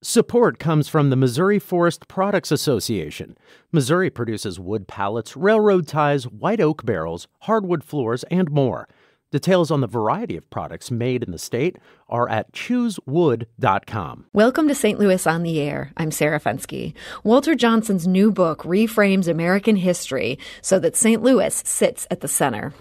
Support comes from the Missouri Forest Products Association. Missouri produces wood pallets, railroad ties, white oak barrels, hardwood floors, and more. Details on the variety of products made in the state are at choosewood.com. Welcome to St. Louis on the Air. I'm Sarah Fenske. Walter Johnson's new book reframes American history so that St. Louis sits at the center.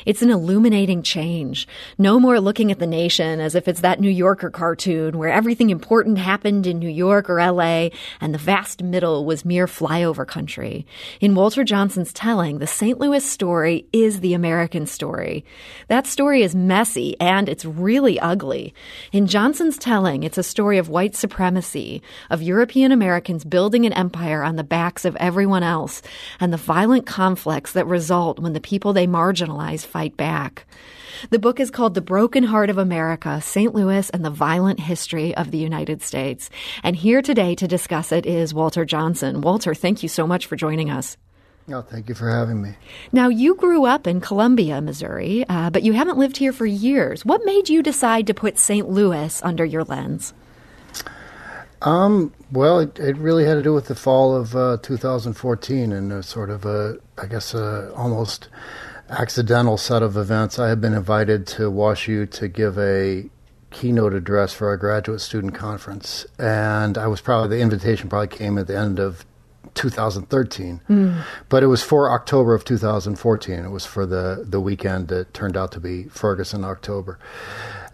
It's an illuminating change. No more looking at the nation as if it's that New Yorker cartoon where everything important happened in New York or L.A. and the vast middle was mere flyover country. In Walter Johnson's telling, the St. Louis story is the American story. That story is messy and it's really ugly. In Johnson's telling, it's a story of white supremacy, of European Americans building an empire on the backs of everyone else, and the violent conflicts that result when the people they marginalize fight back. The book is called The Broken Heart of America, St. Louis and the Violent History of the United States. And here today to discuss it is Walter Johnson. Walter, thank you so much for joining us. Oh, thank you for having me. Now, you grew up in Columbia, Missouri, but you haven't lived here for years. What made you decide to put St. Louis under your lens? Well, it really had to do with the fall of 2014 and a sort of almost accidental set of events. I had been invited to WashU to give a keynote address for our graduate student conference, and the invitation probably came at the end of 2013, but it was for October of 2014. It was for the weekend that turned out to be Ferguson October.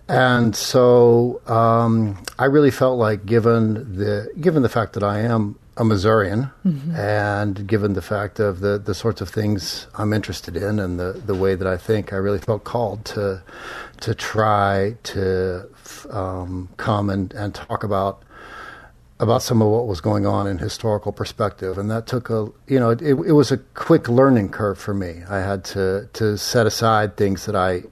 And so I really felt like, given the fact that I am a Missourian, and given the fact of the sorts of things I'm interested in and the way that I think, I really felt called to try to come and talk about some of what was going on in historical perspective. And that took it was a quick learning curve for me. I had to set aside things that I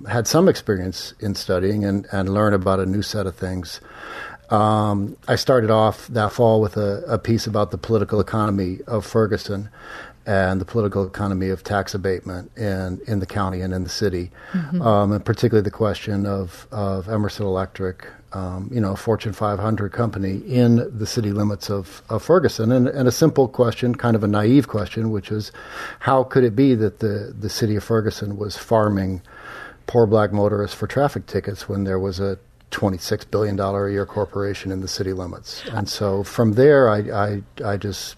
had some experience in studying and learn about a new set of things. I started off that fall with a piece about the political economy of Ferguson and the political economy of tax abatement in the county and in the city, and particularly the question of Emerson Electric, a Fortune 500 company in the city limits of Ferguson, and a simple question, kind of a naive question, which is, how could it be that the city of Ferguson was farming poor black motorists for traffic tickets when there was a $26 billion a year corporation in the city limits? And so from there, I just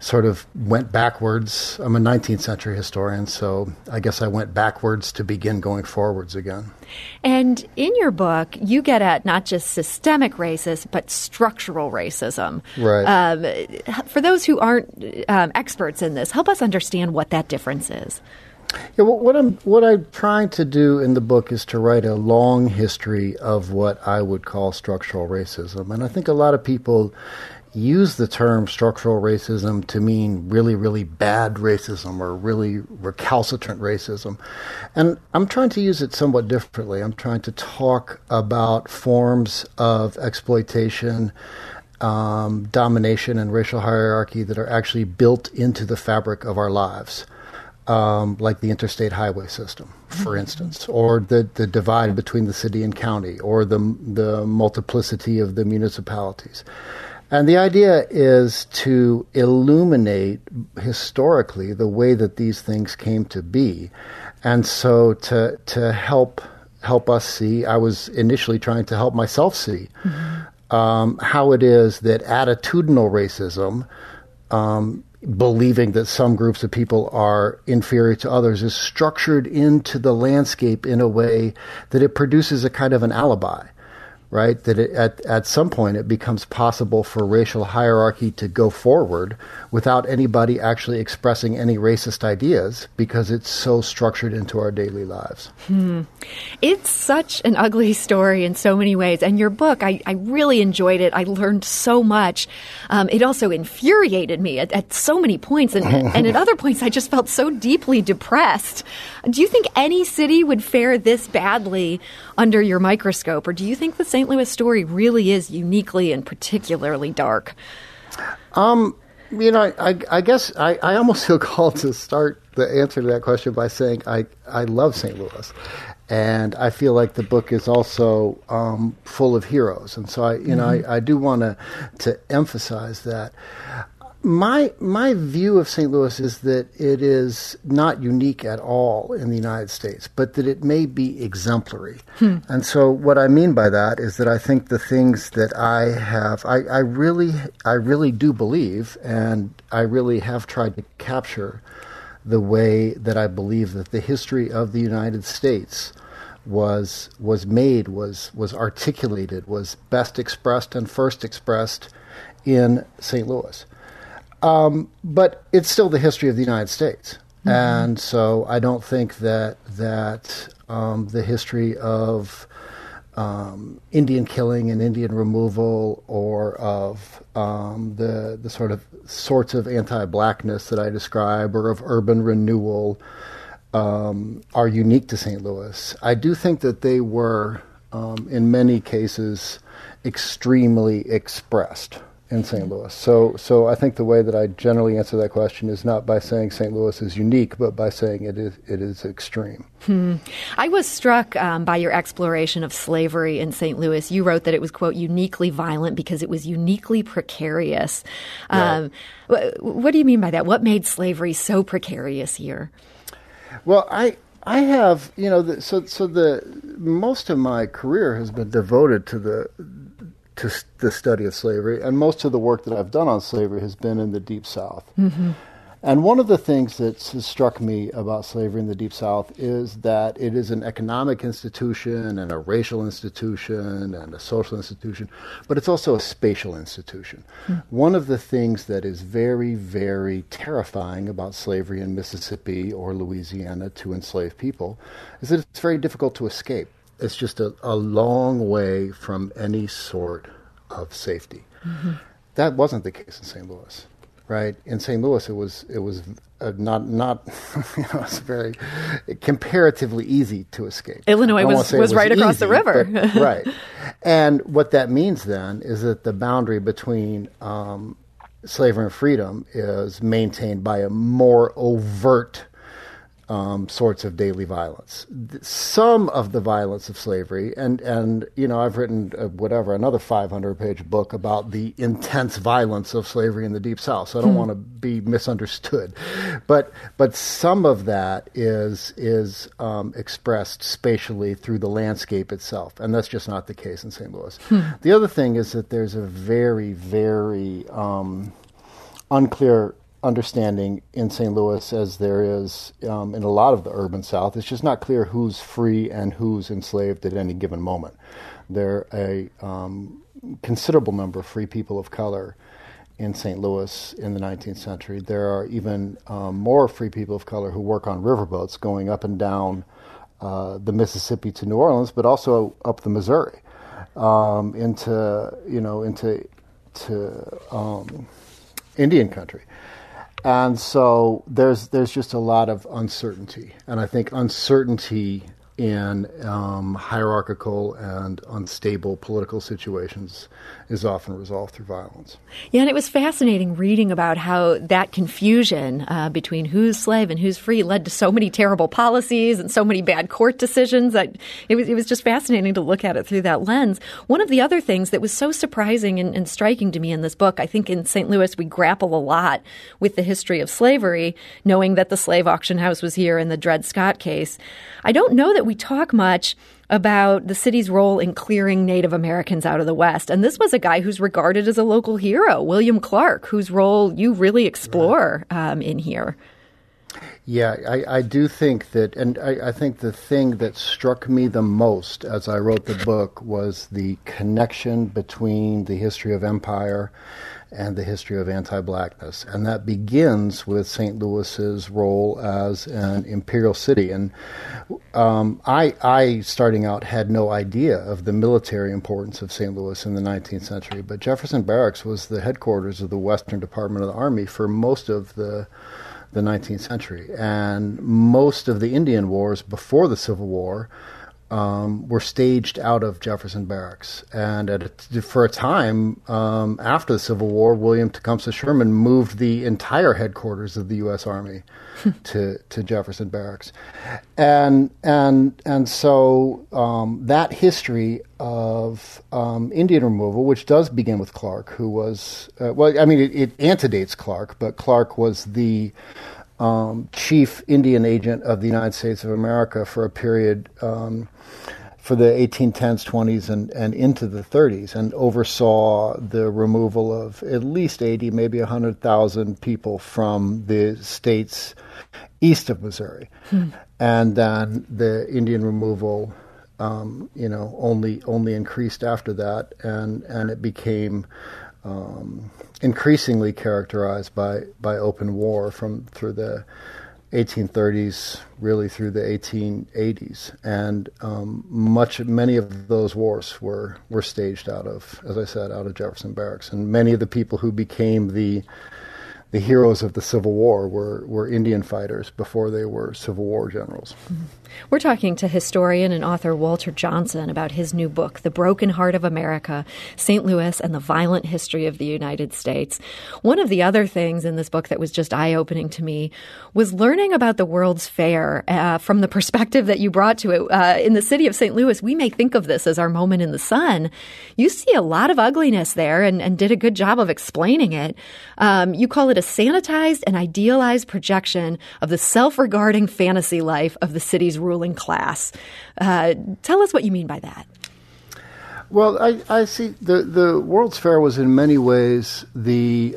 sort of went backwards. I'm a 19th century historian, so I guess I went backwards to begin going forwards again. And in your book, you get at not just systemic racism, but structural racism. Right. For those who aren't experts in this, help us understand what that difference is. Yeah, what I'm trying to do in the book is to write a long history of what I would call structural racism. And I think a lot of people use the term structural racism to mean really, really bad racism or really recalcitrant racism. And I'm trying to use it somewhat differently. I'm trying to talk about forms of exploitation, domination, and racial hierarchy that are actually built into the fabric of our lives. Like the interstate highway system, for instance, or the divide between the city and county, or the multiplicity of the municipalities. And the idea is to illuminate historically the way that these things came to be. And so to help us see, I was initially trying to help myself see how it is that attitudinal racism, believing that some groups of people are inferior to others, is structured into the landscape in a way that it produces a kind of an alibi, right? That at some point it becomes possible for racial hierarchy to go forward without anybody actually expressing any racist ideas because it's so structured into our daily lives. It's such an ugly story in so many ways. And your book, I really enjoyed it. I learned so much. It also infuriated me at so many points. And at other points, I just felt so deeply depressed. Do you think any city would fare this badly under your microscope? Or do you think the St. Louis story really is uniquely and particularly dark? I guess I almost feel called to start the answer to that question by saying I love St. Louis. And I feel like the book is also full of heroes. And so I do want to emphasize that. My view of St. Louis is that it is not unique at all in the United States, but that it may be exemplary. And so what I mean by that is that I think the things that I have, I really do believe, and I really have tried to capture the way that I believe that the history of the United States was made, was articulated, was best expressed and first expressed in St. Louis. But it's still the history of the United States. Mm-hmm. And so I don't think that the history of Indian killing and Indian removal, or of the sorts of anti-blackness that I describe, or of urban renewal, are unique to St. Louis. I do think that they were, in many cases, extremely expressed in St. Louis. So I think the way that I generally answer that question is not by saying St. Louis is unique, but by saying it is extreme. I was struck by your exploration of slavery in St. Louis. You wrote that it was, quote, uniquely violent because it was uniquely precarious. Right. What do you mean by that? What made slavery so precarious here? Well, I have, most of my career has been devoted to the study of slavery, and most of the work that I've done on slavery has been in the Deep South. Mm-hmm. And one of the things that's struck me about slavery in the Deep South is that it is an economic institution and a racial institution and a social institution, but it's also a spatial institution. Mm-hmm. One of the things that is very, very terrifying about slavery in Mississippi or Louisiana to enslaved people is that it's very difficult to escape. It's just a long way from any sort of safety. Mm-hmm. That wasn't the case in St. Louis, right? In St. Louis, it was not it's very comparatively easy to escape. Illinois was right across the river, right? And what that means then is that the boundary between slavery and freedom is maintained by a more overt sorts of daily violence. Some of the violence of slavery, and I've written another 500-page book about the intense violence of slavery in the Deep South, so I don't want to be misunderstood. But some of that is expressed spatially through the landscape itself, and that's just not the case in St. Louis. The other thing is that there's a very, very unclear understanding in St. Louis, as there is in a lot of the urban South. It's just not clear who's free and who's enslaved at any given moment. There are a considerable number of free people of color in St. Louis in the 19th century. There are even more free people of color who work on riverboats going up and down the Mississippi to New Orleans, but also up the Missouri into Indian country. And so there's just a lot of uncertainty. And I think uncertainty in hierarchical and unstable political situations is often resolved through violence. Yeah, and it was fascinating reading about how that confusion between who's slave and who's free led to so many terrible policies and so many bad court decisions. That it was just fascinating to look at it through that lens. One of the other things that was so surprising and striking to me in this book, I think in St. Louis we grapple a lot with the history of slavery, knowing that the slave auction house was here in the Dred Scott case. I don't know that we talk much about the city's role in clearing Native Americans out of the West. And this was a guy who's regarded as a local hero, William Clark, whose role you really explore in here. Yeah, I do think that, and I think the thing that struck me the most as I wrote the book was the connection between the history of empire and the history of anti-blackness. And that begins with St. Louis's role as an imperial city. And I, starting out, had no idea of the military importance of St. Louis in the 19th century. But Jefferson Barracks was the headquarters of the Western Department of the Army for most of the 19th century. And most of the Indian wars before the Civil War were staged out of Jefferson Barracks. And for a time, after the Civil War, William Tecumseh Sherman moved the entire headquarters of the U.S. Army to Jefferson Barracks. And so that history of Indian removal, which does begin with Clark, who was, it antedates Clark, but Clark was the chief Indian agent of the United States of America for a period for the 1810s, 20s, and into the 30s, and oversaw the removal of at least 80, maybe 100,000 people from the states east of Missouri. And then the Indian removal, only increased after that, and it became increasingly characterized by open war through the 1830s, really through the 1880s, and many of those wars were staged out of, as I said, out of Jefferson Barracks, and many of the people who became the heroes of the Civil War were Indian fighters before they were Civil War generals. We're talking to historian and author Walter Johnson about his new book, The Broken Heart of America, St. Louis and the Violent History of the United States. One of the other things in this book that was just eye-opening to me was learning about the World's Fair from the perspective that you brought to it. In the city of St. Louis, we may think of this as our moment in the sun. You see a lot of ugliness there and did a good job of explaining it. You call it a sanitized and idealized projection of the self-regarding fantasy life of the city's ruling class. Tell us what you mean by that. Well, I see the World's Fair was in many ways the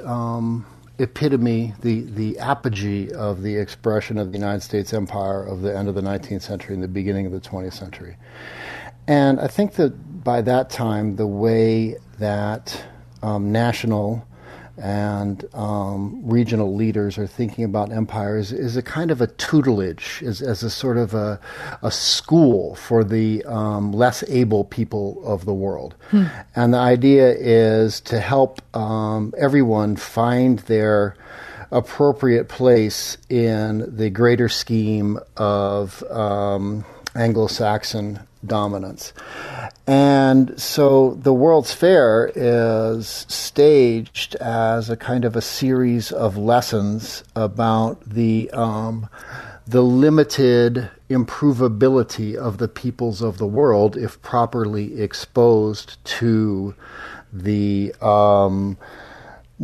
epitome, the apogee of the expression of the United States empire of the end of the 19th century and the beginning of the 20th century. And I think that by that time, the way that national and regional leaders are thinking about empires is a kind of a tutelage, as a sort of a school for the less able people of the world. And the idea is to help everyone find their appropriate place in the greater scheme of Anglo-Saxon dominance. And so the World's Fair is staged as a kind of a series of lessons about the limited improvability of the peoples of the world if properly exposed to the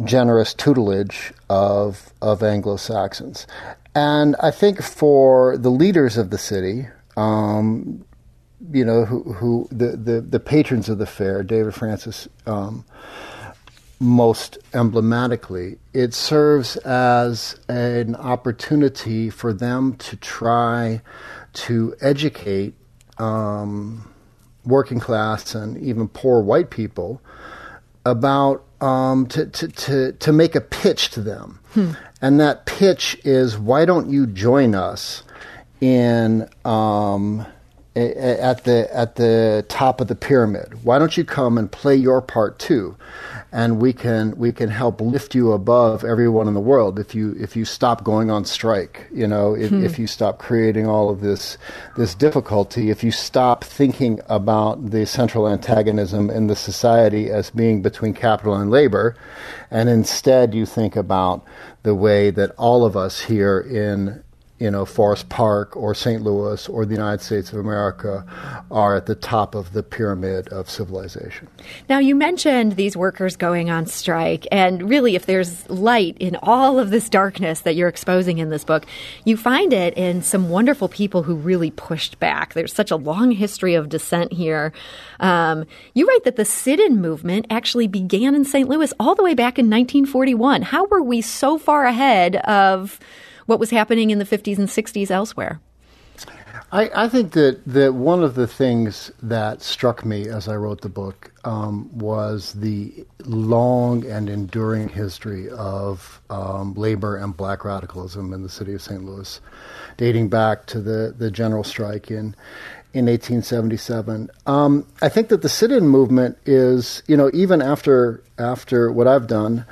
generous tutelage of Anglo-Saxons. And I think for the leaders of the city, who the patrons of the fair, David Francis, most emblematically, it serves as an opportunity for them to try to educate working class and even poor white people about to make a pitch to them. And that pitch is, why don't you join us in at the top of the pyramid? Why don't you come and play your part too? And we can help lift you above everyone in the world if you stop going on strike. If you stop creating all of this difficulty, if you stop thinking about the central antagonism in the society as being between capital and labor, and instead you think about the way that all of us here in Forest Park or St. Louis or the United States of America are at the top of the pyramid of civilization. Now, you mentioned these workers going on strike, and really, if there's light in all of this darkness that you're exposing in this book, you find it in some wonderful people who really pushed back. There's such a long history of dissent here. You write that the sit-in movement actually began in St. Louis all the way back in 1941. How were we so far ahead of what was happening in the 50s and 60s elsewhere? I think that one of the things that struck me as I wrote the book was the long and enduring history of labor and black radicalism in the city of St. Louis, dating back to the general strike in 1877. I think that the sit-in movement is, even after what I've done,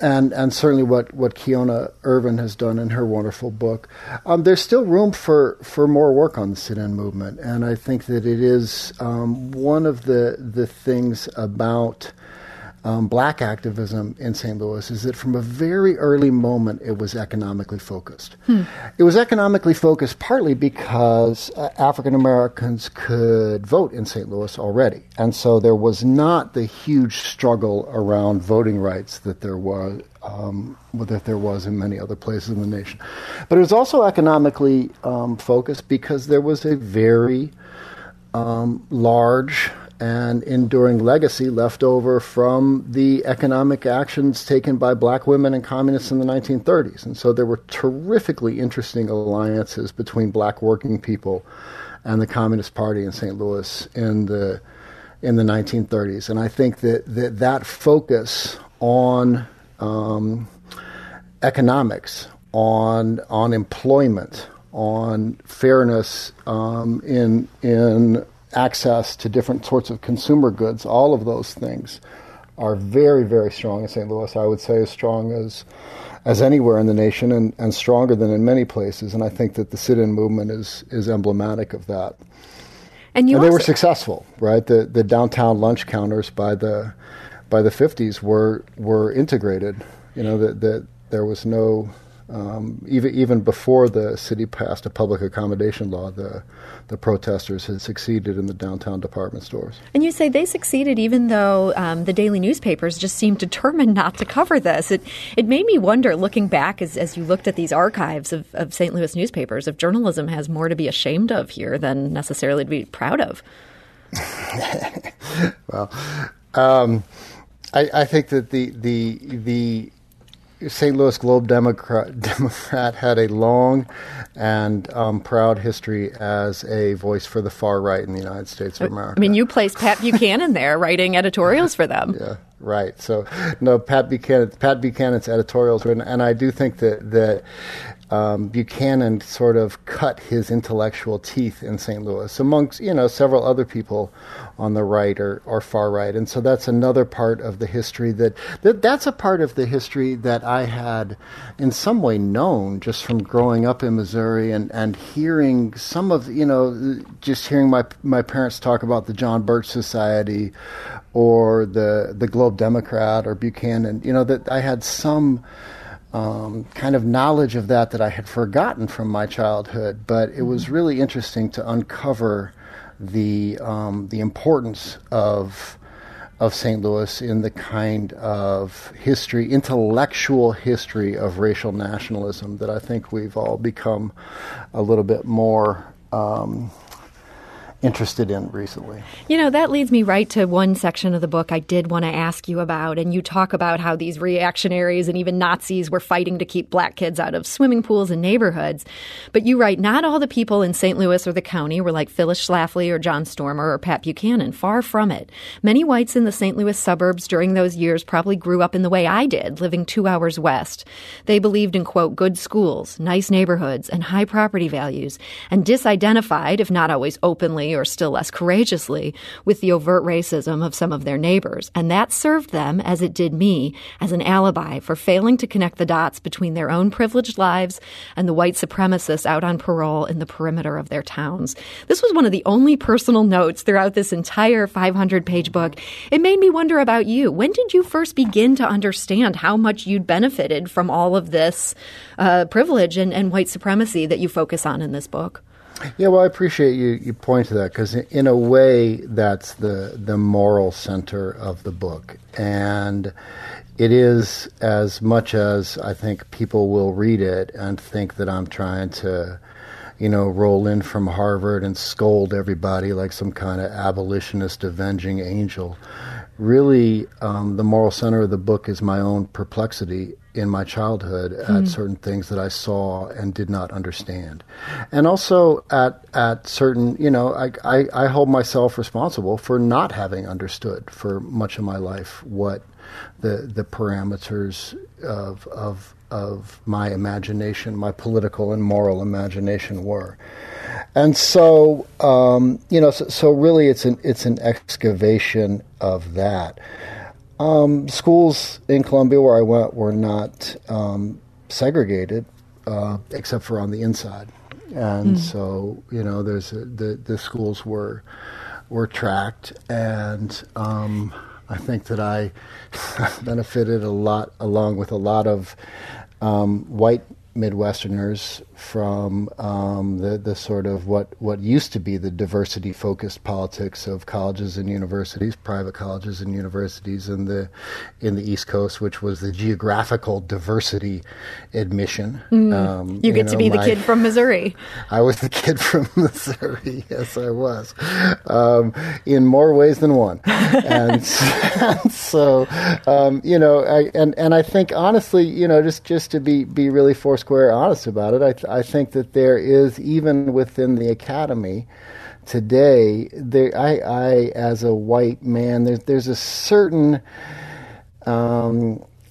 and certainly what Keona Irvin has done in her wonderful book. There's still room for more work on the sit-in movement, and I think that it is one of the things about black activism in St. Louis is that from a very early moment it was economically focused. It was economically focused partly because African Americans could vote in St. Louis already, and so there was not the huge struggle around voting rights that there was in many other places in the nation. But it was also economically focused because there was a very large and enduring legacy left over from the economic actions taken by black women and communists in the 1930s. And so there were terrifically interesting alliances between black working people and the Communist Party in St. Louis in the 1930s. And I think that focus on economics, on employment, on fairness in access to different sorts of consumer goods, all of those things are very, very strong in St. Louis. I would say as strong as anywhere in the nation, and stronger than in many places. And I think that the sit-in movement is emblematic of that. And they were successful, right? The downtown lunch counters by the 50s were integrated. You know, that there was no even before the city passed a public accommodation law, the protesters had succeeded in the downtown department stores. And you say they succeeded even though the daily newspapers just seemed determined not to cover this. It made me wonder, looking back as you looked at these archives of St. Louis newspapers, if journalism has more to be ashamed of here than necessarily to be proud of. Well, I think that the St. Louis Globe Democrat had a long and proud history as a voice for the far right in the United States of America. I mean, you placed Pat Buchanan there writing editorials for them. Yeah, right. So, no, Pat Buchanan's editorials, and I do think that Buchanan sort of cut his intellectual teeth in St. Louis amongst, several other people on the right or far right. And so that's another part of the history that's a part of the history that I had in some way known just from growing up in Missouri and hearing some of, just hearing my parents talk about the John Birch Society or the Globe Democrat or Buchanan, that I had some kind of knowledge of that I had forgotten from my childhood. But it was really interesting to uncover the importance of St. Louis in the kind of history, intellectual history of racial nationalism that I think we've all become a little bit more interested in recently. That leads me right to one section of the book I did want to ask you about. And you talk about how these reactionaries and even Nazis were fighting to keep black kids out of swimming pools and neighborhoods. But you write, not all the people in St. Louis or the county were like Phyllis Schlafly or John Stormer or Pat Buchanan. Far from it. Many whites in the St. Louis suburbs during those years probably grew up in the way I did, living 2 hours west. They believed in, quote, good schools, nice neighborhoods, and high property values, and disidentified, if not always openly or still less courageously, with the overt racism of some of their neighbors. And that served them, as it did me, as an alibi for failing to connect the dots between their own privileged lives and the white supremacists out on parole in the perimeter of their towns. This was one of the only personal notes throughout this entire 500-page book. It made me wonder about you. When did you first begin to understand how much you'd benefited from all of this privilege and white supremacy that you focus on in this book? Yeah, well, I appreciate you point to that, because in a way that's the moral center of the book. And it is, as much as I think people will read it and think that I'm trying to, roll in from Harvard and scold everybody like some kind of abolitionist avenging angel. Really, the moral center of the book is my own perplexity in my childhood at certain things that I saw and did not understand. And also at certain, I hold myself responsible for not having understood for much of my life what the parameters of my imagination, my political and moral imagination were. And so, so really it's an excavation of that. Schools in Columbia where I went were not segregated, except for on the inside. And so, there's the schools were tracked, and I think that I benefited a lot, along with a lot of white Midwesterners, from the sort of what used to be the diversity-focused politics of colleges and universities, private colleges and universities in the East Coast, which was the geographical diversity admission. You get to be the kid from Missouri. I was the kid from Missouri. Yes, I was, in more ways than one. And so, I think honestly, just to be really foursquare honest about it, I think that there is, even within the academy today, I as a white man, there's a certain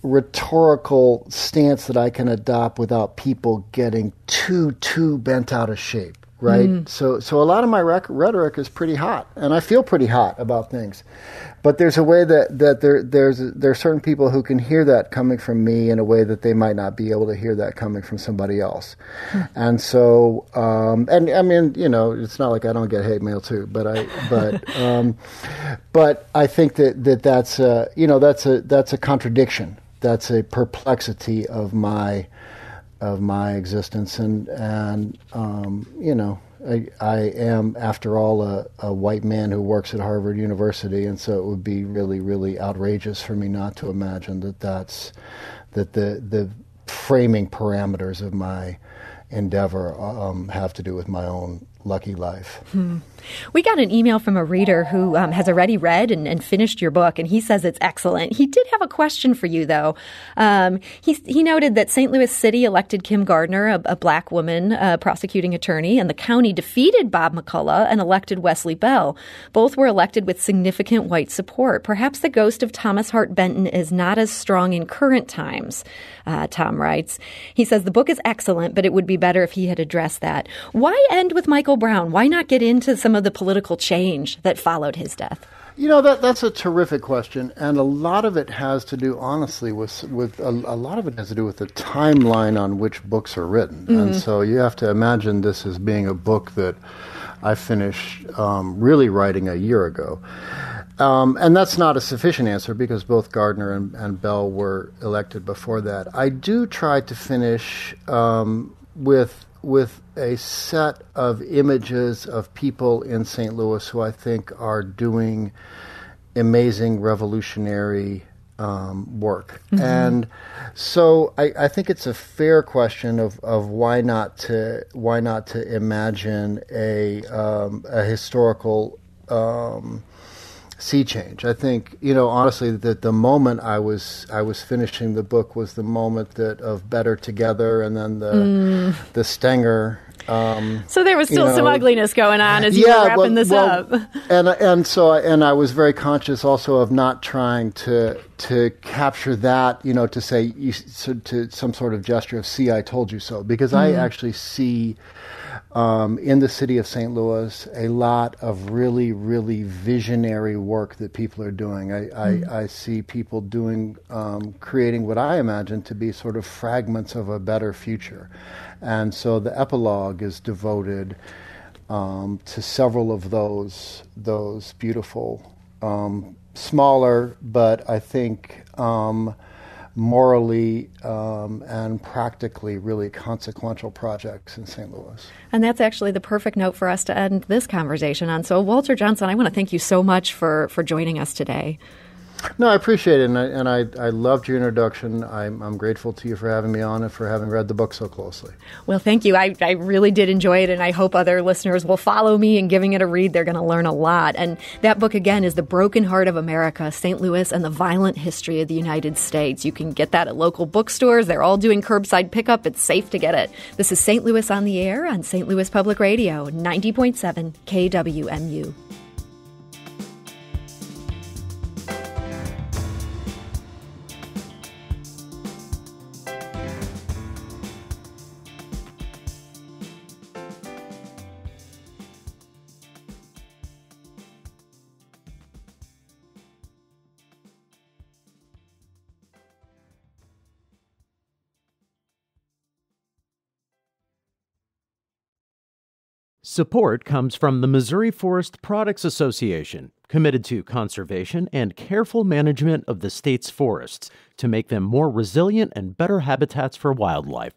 rhetorical stance that I can adopt without people getting too bent out of shape, right? So a lot of my rhetoric is pretty hot, and I feel pretty hot about things. But there's a way that there are certain people who can hear that coming from me in a way that they might not be able to hear that coming from somebody else. And so, and I mean, it's not like I don't get hate mail too, but I think that's a contradiction. That's a perplexity of my existence, and I am, after all, a white man who works at Harvard University, and so it would be really, really outrageous for me not to imagine that the framing parameters of my endeavor have to do with my own lucky life. We got an email from a reader who has already read and finished your book, and he says it's excellent. He did have a question for you, though. He noted that St. Louis City elected Kim Gardner, a black woman prosecuting attorney, and the county defeated Bob McCullough and elected Wesley Bell. Both were elected with significant white support. Perhaps the ghost of Thomas Hart Benton is not as strong in current times, Tom writes. He says the book is excellent, but it would be better if he had addressed that. Why end with Michael Brown? Why not get into some of the political change that followed his death? That's a terrific question, and a lot of it has to do, honestly, with a lot of it has to do with the timeline on which books are written. And so you have to imagine this as being a book that I finished really writing a year ago. And that's not a sufficient answer, because both Gardner and Bell were elected before that. I do try to finish with a set of images of people in St. Louis who I think are doing amazing revolutionary work. And so I think it's a fair question of why not to imagine a historical sea change. I think, honestly, that the moment I was finishing the book was the moment of Better Together, and then the Stenger. So there was still some ugliness going on as you were wrapping this up. And so I was very conscious also of not trying to capture that, to say to some sort of gesture of "See, I told you so," because I actually see in the city of St. Louis a lot of really, really visionary work that people are doing. I see people creating what I imagine to be sort of fragments of a better future. And so the epilogue is devoted to several of those beautiful, smaller, but I think morally and practically really consequential projects in St. Louis. And that's actually the perfect note for us to end this conversation on. So, Walter Johnson, I want to thank you so much for joining us today. No, I appreciate it, and I loved your introduction. I'm grateful to you for having me on and for having read the book so closely. Well, thank you. I really did enjoy it, and I hope other listeners will follow me in giving it a read. They're going to learn a lot. And that book, again, is The Broken Heart of America, St. Louis and the Violent History of the United States. You can get that at local bookstores. They're all doing curbside pickup. It's safe to get it. This is St. Louis on the Air on St. Louis Public Radio, 90.7 KWMU. Support comes from the Missouri Forest Products Association, committed to conservation and careful management of the state's forests to make them more resilient and better habitats for wildlife.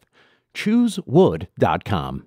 ChooseWood.com.